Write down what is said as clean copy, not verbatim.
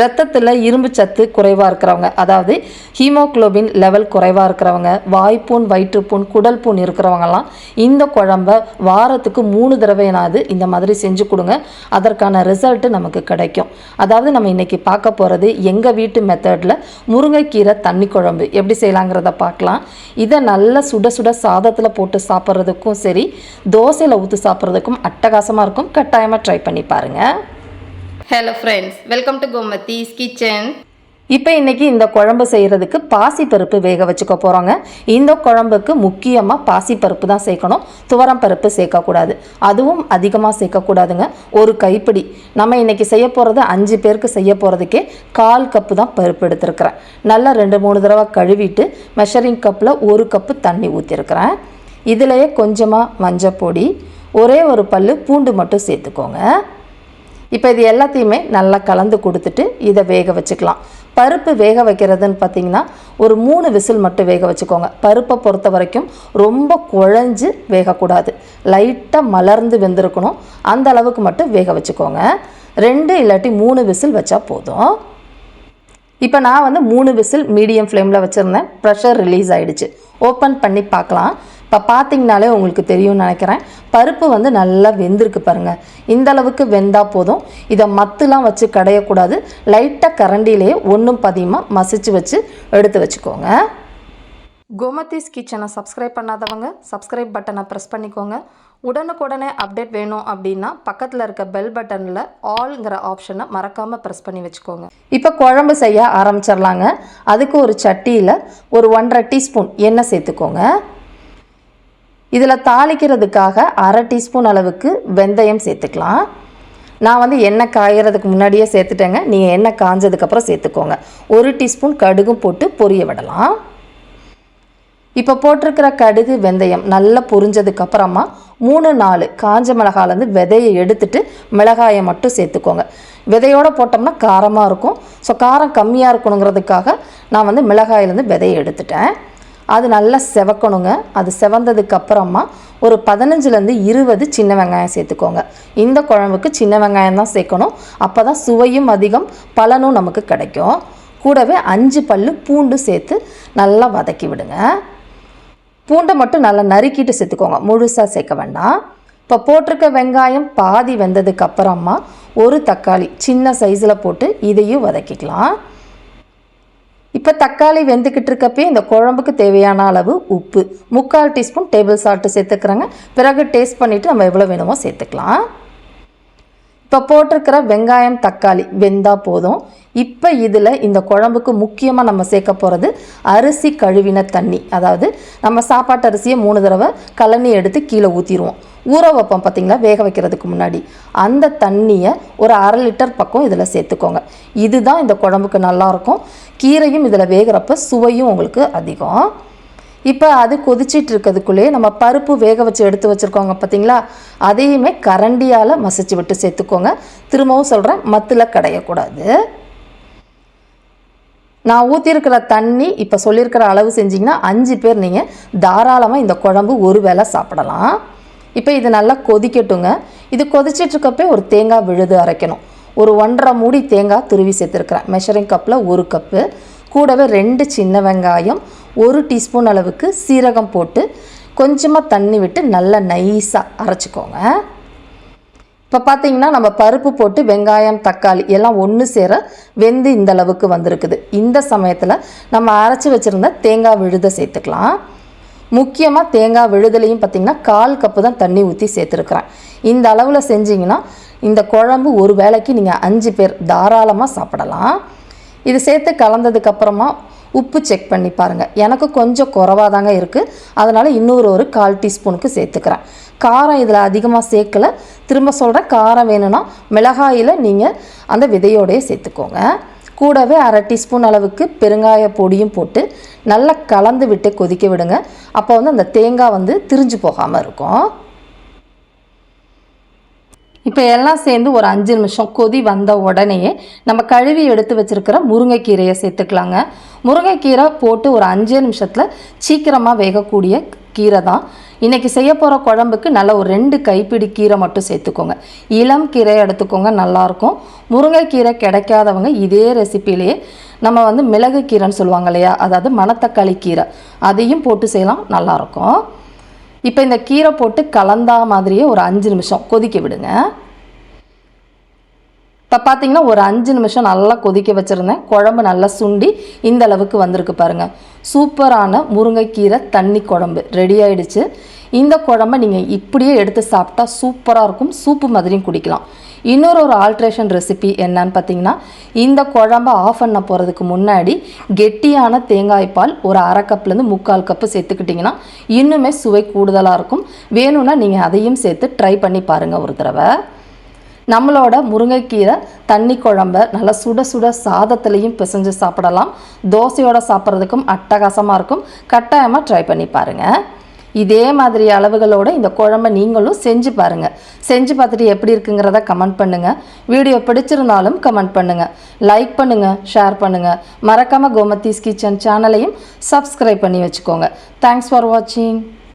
ரத்தத்தில் இரும்பு சத்து குறைவாக இருக்கிறவங்க, அதாவது ஹீமோக்ளோபின் லெவல் குறைவாக இருக்கிறவங்க, வாய்ப்புண், வயிற்றுப்புண், குடல் புண் இருக்கிறவங்கலாம் இந்த குழம்ப வாரத்துக்கு 3 தடவைனாவது இந்த மாதிரி செஞ்சு கொடுங்க. அதற்கான ரிசல்ட்டு நமக்கு கிடைக்கும். அதாவது நம்ம இன்றைக்கி பார்க்க போகிறது எங்கள் வீட்டு மெத்தடில் முருங்கைக்கீரை தண்ணி குழம்பு எப்படி செய்யலாங்கிறத பார்க்கலாம். இதை நல்லா சுட சுட சாதத்தில் போட்டு சாப்பிட்றதுக்கும் சரி, தோசையில் ஊற்றி சாப்பிட்றதுக்கும் அட்டகாசமாக இருக்கும். கட்டாயமாக ட்ரை பண்ணி பாருங்கள். Hello friends, welcome to Gomathi's kitchen. இப்போ இன்றைக்கி இந்த குழம்பு செய்கிறதுக்கு பாசிப்பருப்பு வேக வச்சுக்க போகிறோங்க. இந்த குழம்புக்கு முக்கியமாக பாசிப்பருப்பு தான் சேர்க்கணும், துவரம் பருப்பு சேர்க்கக்கூடாது. அதுவும் அதிகமாக சேர்க்கக்கூடாதுங்க. ஒரு கைப்பிடி. நம்ம இன்றைக்கி செய்ய போகிறது 5 பேருக்கு செய்ய போகிறதுக்கே 1/4 கப்பு தான் பருப்பு எடுத்துருக்கிறேன். நல்லா 2-3 தடவை கழுவிட்டு மெஷரிங் கப்பில் 1 கப்பு தண்ணி ஊற்றிருக்கிறேன். இதிலையே கொஞ்சமாக மஞ்சள் பொடி, ஒரே ஒரு பல் பூண்டு மட்டும் சேர்த்துக்கோங்க. இப்போ இது எல்லாத்தையுமே நல்லா கலந்து கொடுத்துட்டு இதை வேக வச்சுக்கலாம். பருப்பு வேக வைக்கிறதுன்னு பார்த்திங்கன்னா ஒரு 3 விசில் மட்டும் வேக வச்சுக்கோங்க. பருப்பை பொறுத்த வரைக்கும் ரொம்ப குழஞ்சு வேகக்கூடாது, லைட்டாக மலர்ந்து வெந்திருக்கணும். அந்த அளவுக்கு மட்டும் வேக வச்சுக்கோங்க. 2 இல்லாட்டி 3 விசில் வச்சா போதும். இப்போ நான் 3 விசில் மீடியம் ஃப்ளேமில் வச்சுருந்தேன். ப்ரெஷர் ரிலீஸ் ஆகிடுச்சு. ஓப்பன் பண்ணி பார்க்கலாம். இப்போ பார்த்திங்கனாலே உங்களுக்கு தெரியும்னு நினைக்கிறேன். பருப்பு நல்லா வெந்திருக்கு பாருங்கள். இந்த அளவுக்கு வெந்தால் போதும். இதை மத்துலாம் வச்சு கடையக்கூடாது. லைட்டாக கரண்டிலேயே ஒன்றும் பதியமாக மசிச்சு வச்சு எடுத்து வச்சுக்கோங்க. கோமதிஸ் கிச்சனை சப்ஸ்கிரைப் பண்ணாதவங்க சப்ஸ்கிரைப் பட்டனை ப்ரெஸ் பண்ணிக்கோங்க. உடனுக்குடனே அப்டேட் வேணும் அப்படின்னா பக்கத்தில் இருக்க பெல் பட்டனில் ஆல்ங்கிற ஆப்ஷனை மறக்காமல் ப்ரெஸ் பண்ணி வச்சுக்கோங்க. இப்போ குழம்பு செய்ய ஆரம்பிச்சிடலாங்க. அதுக்கு ஒரு சட்டியில் ஒரு 1.5 டீஸ்பூன் எண்ணெய் சேர்த்துக்கோங்க. இதில் தாளிக்கிறதுக்காக 1/2 டீஸ்பூன் அளவுக்கு வெந்தயம் சேர்த்துக்கலாம். நான் எண்ணெய் காயறதுக்கு முன்னாடியே சேர்த்துட்டேங்க. நீங்கள் எண்ணெய் காஞ்சதுக்கப்புறம் சேர்த்துக்கோங்க. 1 டீஸ்பூன் கடுகும் போட்டு பொரிய விடலாம். இப்போ போட்டிருக்கிற கடுகு வெந்தயம் நல்லா பொரிஞ்சதுக்கப்புறமா 3-4 காஞ்ச மிளகாலேருந்து விதையை எடுத்துட்டு மிளகாயை மட்டும் சேர்த்துக்கோங்க. விதையோடு போட்டோம்னா காரமாக இருக்கும். ஸோ காரம் கம்மியாக இருக்கணுங்கிறதுக்காக நான் மிளகாயிலேருந்து விதையை எடுத்துட்டேன். அது நல்லா செவக்கணுங்க. அது செவந்ததுக்கப்புறமா ஒரு 15-20 சின்ன வெங்காயம் சேர்த்துக்கோங்க. இந்த குழம்புக்கு சின்ன வெங்காயம் தான் சேர்க்கணும். அப்போ தான் சுவையும் அதிகம், பலனும் நமக்கு கிடைக்கும். கூடவே 5 பல் பூண்டு சேர்த்து நல்லா வதக்கி விடுங்க. பூண்டை மட்டும் நல்லா நறுக்கிட்டு சேர்த்துக்கோங்க, முழுசாக சேர்க்க வேண்டாம். இப்போ போட்டிருக்க வெங்காயம் பாதி வெந்ததுக்கப்புறமா ஒரு தக்காளி சின்ன சைஸில் போட்டு இதையும் வதக்கிக்கலாம். இப்போ தக்காளி வெந்துக்கிட்டு இருக்கப்பே இந்த குழம்புக்கு தேவையான அளவு உப்பு 3/4 டீஸ்பூன் டேபிள் சால்ட்டு சேர்த்துக்கிறேங்க. பிறகு டேஸ்ட் பண்ணிவிட்டு நம்ம எவ்வளோ வேணுமோ சேர்த்துக்கலாம். இப்போ போட்டிருக்கிற வெங்காயம் தக்காளி வெந்தால் போதும். இப்போ இதில் இந்த குழம்புக்கு முக்கியமாக நம்ம சேர்க்க போகிறது அரிசி கழுவின தண்ணி. அதாவது நம்ம சாப்பாட்டு அரிசியை 3 தடவை கழனி எடுத்து கீழே ஊற்றிடுவோம். ஊற வைப்போம் பார்த்திங்களா, வேக வைக்கிறதுக்கு முன்னாடி. அந்த தண்ணியை ஒரு 1/2 லிட்டர் பக்கம் இதில் சேர்த்துக்கோங்க. இதுதான் இந்த குழம்புக்கு நல்லாயிருக்கும். கீரையும் இதில் வேகிறப்ப சுவையும் உங்களுக்கு அதிகம். இப்போ அது கொதிச்சிட்டு இருக்கிறதுக்குள்ளேயே நம்ம பருப்பு வேக வச்சு எடுத்து வச்சுருக்கோங்க பார்த்திங்களா, அதையுமே கரண்டியால் மசிச்சு விட்டு சேர்த்துக்கோங்க. திரும்பவும் சொல்கிறேன், மத்தில் கடையக்கூடாது. நான் ஊற்றிருக்கிற தண்ணி இப்போ சொல்லியிருக்கிற அளவு செஞ்சிங்கன்னா 5 பேர் நீங்கள் தாராளமாக இந்த குழம்பு ஒரு வேளை சாப்பிடலாம். இப்போ இது நல்லா கொதிக்கட்டுங்க. இது கொதிச்சிட்ருக்கப்பே ஒரு தேங்காய் விழுது அரைக்கணும். ஒரு 1.5 மூடி தேங்காய் துருவி சேர்த்துருக்குறேன். மெஷரிங் கப்பில் 1 கப்பு. கூடவே 2 சின்ன வெங்காயம், 1 டீஸ்பூன் அளவுக்கு சீரகம் போட்டு கொஞ்சமாக தண்ணி விட்டு நல்லா நைஸாக அரைச்சிக்கோங்க. இப்போ பார்த்திங்கன்னா நம்ம பருப்பு போட்டு வெங்காயம் தக்காளி எல்லாம் ஒன்று சேர வெந்து இந்த அளவுக்கு வந்திருக்குது. இந்த சமயத்தில் நம்ம அரைச்சி வச்சுருந்த தேங்காய் விழுதை சேர்த்துக்கலாம். முக்கியமாக தேங்காய் விழுதலையும் பார்த்திங்கன்னா 1/4 கப்பு தான் தண்ணி ஊற்றி சேர்த்துருக்குறேன். இந்த அளவில் செஞ்சிங்கன்னா இந்த குழம்பு ஒரு வேளைக்கு நீங்கள் 5 பேர் தாராளமாக சாப்பிடலாம். இது சேர்த்து கலந்ததுக்கப்புறமா உப்பு செக் பண்ணி பாருங்கள். எனக்கு கொஞ்சம் குறைவாக தாங்க இருக்குது, அதனால் இன்னொரு 1/4 டீஸ்பூனுக்கு சேர்த்துக்கிறேன். காரம் இதில் அதிகமாக சேர்க்கலை. திரும்ப சொல்கிறேன், காரம் வேணும்னா மிளகாயில் நீங்கள் அந்த விதையோடையே சேர்த்துக்கோங்க. கூடவே 1/2 டீஸ்பூன் அளவுக்கு பெருங்காய பொடியும் போட்டு நல்லா கலந்து விட்டு கொதிக்க விடுங்க. அப்போ அந்த தேங்காய் திரிஞ்சு போகாமல் இருக்கும். இப்போ எல்லாம் சேர்ந்து ஒரு 5 நிமிஷம் கொதி வந்த உடனேயே நம்ம கழுவி எடுத்து வச்சுருக்கிற முருங்கைக்கீரையை சேர்த்துக்கலாங்க. முருங்கைக்கீரை போட்டு ஒரு 5 நிமிஷத்தில் சீக்கிரமாக வேகக்கூடிய கீரை தான். இன்றைக்கி செய்ய போகிற குழம்புக்கு நல்ல ஒரு 2 கைப்பிடி கீரை மட்டும் சேர்த்துக்கோங்க. இளம் கீரை எடுத்துக்கோங்க, நல்லாயிருக்கும். முருங்கைக்கீரை கிடைக்காதவங்க இதே ரெசிப்பிலேயே நம்ம மிளகு கீரைன்னு சொல்லுவாங்க இல்லையா, அதாவது மணத்தக்காளி கீரை, அதையும் போட்டு செய்யலாம், நல்லாயிருக்கும். இப்போ இந்த கீரை போட்டு கலந்தா மாதிரியே ஒரு 5 நிமிஷம் கொதிக்க விடுங்க. இப்போ பார்த்தீங்கன்னா ஒரு 5 நிமிஷம் நல்லா கொதிக்க வச்சுருந்தேன். குழம்பு நல்லா சுண்டி இந்த அளவுக்கு வந்திருக்கு பாருங்கள். சூப்பரான முருங்கைக்கீரை தண்ணி குழம்பு ரெடி ஆகிடுச்சு. இந்த குழம்பை நீங்கள் இப்படியே எடுத்து சாப்பிட்டா சூப்பராக இருக்கும். சூப்பு மாதிரியும் குடிக்கலாம். இன்னொரு ஆல்ட்ரேஷன் ரெசிபி என்னன்னு பார்த்தீங்கன்னா, இந்த குழம்பை ஆஃப் பண்ண போகிறதுக்கு முன்னாடி கெட்டியான தேங்காய் பால் ஒரு 1/2 கப்லேருந்து 3/4 கப்பு சேர்த்துக்கிட்டிங்கன்னா இன்னுமே சுவை கூடுதலாக இருக்கும். வேணும்னா நீங்கள் அதையும் சேர்த்து ட்ரை பண்ணி பாருங்கள் ஒரு தடவை. நம்மளோட முருங்கைக்கீரை தண்ணி குழம்ப நல்லா சுட சுட சாதத்துலேயும் பிசைஞ்சு சாப்பிடலாம். தோசையோடு சாப்பிட்றதுக்கும் அட்டகாசமாக இருக்கும். கட்டாயமாக ட்ரை பண்ணி பாருங்கள். இதே மாதிரி அளவுகளோடு இந்த குழம்பை நீங்களும் செஞ்சு பாருங்கள். செஞ்சு பார்த்துட்டு எப்படி இருக்குங்கிறத கமெண்ட் பண்ணுங்கள். வீடியோ பிடிச்சிருந்தாலும் கமெண்ட் பண்ணுங்கள். லைக் பண்ணுங்கள், ஷேர் பண்ணுங்கள். மறக்காமல் கோமதீஸ் கிச்சன் சேனலையும் சப்ஸ்கிரைப் பண்ணி வச்சுக்கோங்க. தேங்க்ஸ் ஃபார் வாட்சிங்.